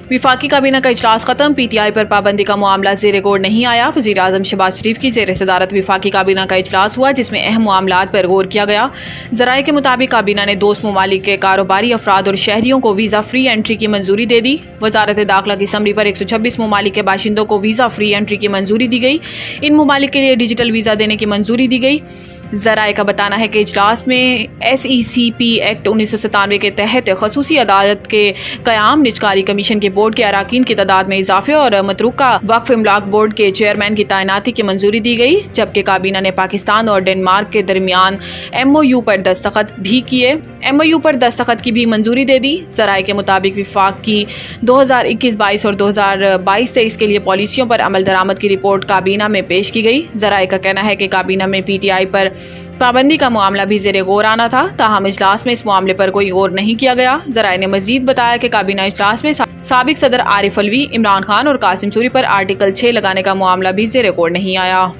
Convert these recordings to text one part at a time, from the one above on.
विफाकी काबीना का इजलास खत्म। पीटीआई पर पाबंदी का मामला ज़ेर गौर नहीं आया। वज़ीर आज़म शहबाज शरीफ की ज़ेर सदारत विफाकी काबीना का इजलास हुआ, जिसमें अहम मामलात पर गौर किया गया। ज़राए के मुताबिक काबीना ने दोस्त ममालिक के कारोबारी अफराद और शहरियों को वीज़ा फ्री एंट्री की मंजूरी दे दी। वजारत दाखिला की समरी पर 126 ममालिक के बाशिंदों को वीज़ा फ्री एंट्री की मंजूरी दी गई। इन ममालिक के लिए डिजिटल वीज़ा देने की मंजूरी दी गई। ज़राए का बताना है कि इजलास में SECP एक्ट 1997 के तहत खसूसी अदालत के क़याम, निजकारी कमीशन के बोर्ड के अराकीन की तादाद में इजाफे और मतरूका वक्फ इमलाक बोर्ड के चेयरमैन की तैनाती की मंजूरी दी गई। जबकि काबीना ने पाकिस्तान और डेनमार्क के दरमियान MOU पर दस्तखत भी किए। MOU पर दस्तखत की भी मंजूरी दे दी। ज़राए के मुताबिक विफाक की 2021-22 और 2022-23 के लिए पॉलिसियों पर अमल दरामद की रिपोर्ट काबीना में पेश की गई। ज़राए का कहना है कि काबीना में PTI पर पाबंदी का मामला भी ज़ेरे गौर आना था, ताहम इजलास में इस मामले पर कोई गौर नहीं किया गया। ज़राए ने मजीद बताया कि काबीना इजलास में साबिक सदर आरिफ अलवी, इमरान खान और कासिम सूरी पर आर्टिकल 6 लगाने का मामला भी ज़ेरे गौर नहीं आया।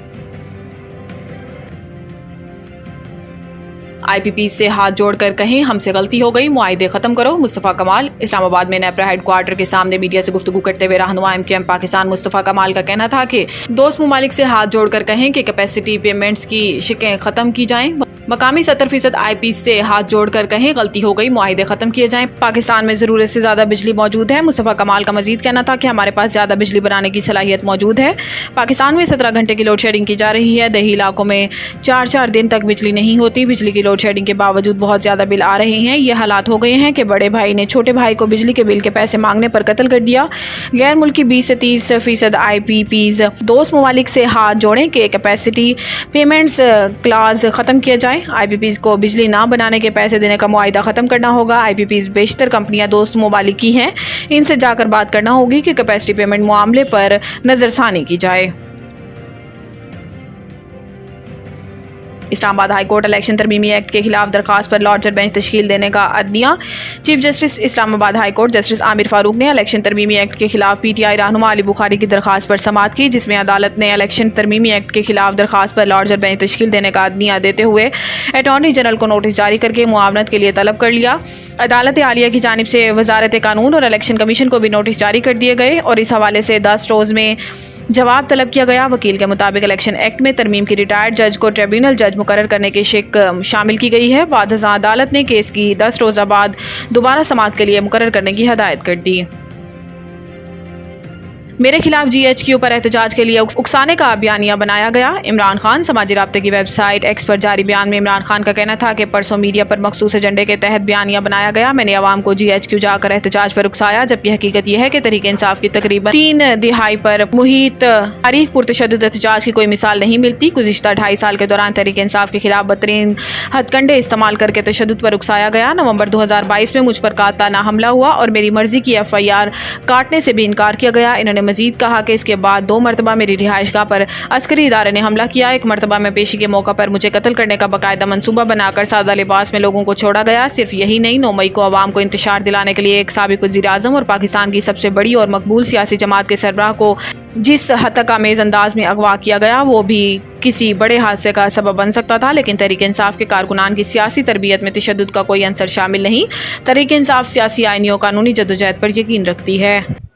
IPP से हाथ जोड़कर कहें हमसे गलती हो गई, मुआहिदे खत्म करो। मुस्तफ़ा कमाल। इस्लामाबाद में नेपरा हेडक्वार्टर के सामने मीडिया से गुफ्तगू करते हुए रहनुमा MQM पाकिस्तान मुस्तफ़ा कमाल का कहना था कि दोस्त ममालिक से हाथ जोड़कर कहें कि कैपेसिटी पेमेंट्स की शिकें ख़त्म की जाएं। मकामी 70% IP से हाथ जोड़कर कहें गलती हो गई, मुआहिदे ख़त्म किए जाएं। पाकिस्तान में ज़रूरत से ज़्यादा बिजली मौजूद है। मुस्तफ़ा कमाल का मजीद कहना था कि हमारे पास ज़्यादा बिजली बनाने की सलाहियत मौजूद है। पाकिस्तान में 17 घंटे की लोड शेडिंग की जा रही है। दही इलाकों में 4-4 दिन तक बिजली नहीं होती। बिजली की लोड शेडिंग के बावजूद बहुत ज़्यादा बिल आ रहे हैं। ये हालात हो गए हैं कि बड़े भाई ने छोटे भाई को बिजली के बिल के पैसे मांगने पर कत्ल कर दिया। गैर मुल्की 20 से 30% IPPs दोस्त ममालिक से हाथ जोड़ें कि कैपेसिटी पेमेंट्स क्लाज ख़त्म किया जाए। IPPs को बिजली ना बनाने के पैसे देने का मुआहिदा ख़त्म करना होगा। IPPs बेशतर कंपनियां दोस्त ममालिक की हैं, इनसे जाकर बात करना होगी कि कैपेसिटी पेमेंट मामले पर नज़रसानी की जाए। इस्लामाबाद हाई कोर्ट इलेक्शन तरमीमी एक्ट के खिलाफ दरखास्त पर लॉर्जर बेंच तश्कील देने का अदनिया। Chief justice Islamabad high court justice Aamir Farooq ने इलेक्शन तरमीमी एक्ट के खिलाफ PTI रहनुमा अली बुखारी की दरखास्त पर समाअत की, जिसमें अदालत ने इलेक्शन तरमीमी एक्ट के खिलाफ दरखास्त पर लॉर्जर बेंच तश्कील देने का अदनिया देते हुए अटॉर्नी जनरल को नोटिस जारी करके मुआवनत के लिए तलब कर लिया। अदालत आलिया की जानिब से वजारत कानून और इलेक्शन कमीशन को भी नोटिस जारी कर दिए गए और इस हवाले से 10 रोज़ में जवाब तलब किया गया। वकील के मुताबिक इलेक्शन एक्ट में तरमीम की रिटायर्ड जज को ट्रिब्यूनल जज मुकर्रर करने की शिक शामिल की गई है। बाद अदालत ने केस की 10 रोज़ा बाद दोबारा समाअत के लिए मुकर्रर करने की हदायत कर दी। मेरे खिलाफ GHQ पर एहतजाज के लिए उकसाने का बयानिया बनाया गया। इमरान खान। समाजी राब्ते की वेबसाइट X पर जारी बयान में इमरान खान का कहना था कि परसों मीडिया पर मखसूस एजेंडे के तहत बयानिया बनाया गया। मैंने अवाम को GHQ जाकर एहतजाज पर उकसाया, जबकि हकीकत यह है कि तहरीक इंसाफ की तकरीबन 3 दिहाई पर मुहित तारीख पुरतशद्दुद एहतजाज की कोई मिसाल नहीं मिलती। गुज़िश्ता 2.5 साल के दौरान तहरीक इंसाफ के खिलाफ बदतरीन हथकंडे इस्तेमाल करके तशद्दुद पर उकसाया गया। नवंबर 2022 में मुझ पर काताना हमला हुआ और मेरी मर्जी की FIR काटने से भी इनकार किया गया। इन्होंने मजीद कहा कि इसके बाद 2 मरतबा मेरी रिहाइशगाह पर अस्करी इदारे ने हमला किया। एक मरतबा में पेशी के मौका पर मुझे कत्ल करने का बाकायदा मंसूबा बनाकर सादा लिबास में लोगों को छोड़ा गया। सिर्फ यही नहीं, 9 मई को अवाम को इंतशार दिलाने के लिए एक साबिक वज़ीर-ए-आज़म और पाकिस्तान की सबसे बड़ी और मकबूल सियासी जमात के सरबराह को जिस हतक-आमेज़ अंदाज में अगवा किया गया, वो भी किसी बड़े हादसे का सबब बन सकता था। लेकिन तहरीक इंसाफ के कारकुनान की सियासी तरबियत में तशद्दुद का कोई अंसर शामिल नहीं। तहरीक इंसाफ सियासी, आईनी और कानूनी जद्दोजहद पर यकीन रखती है।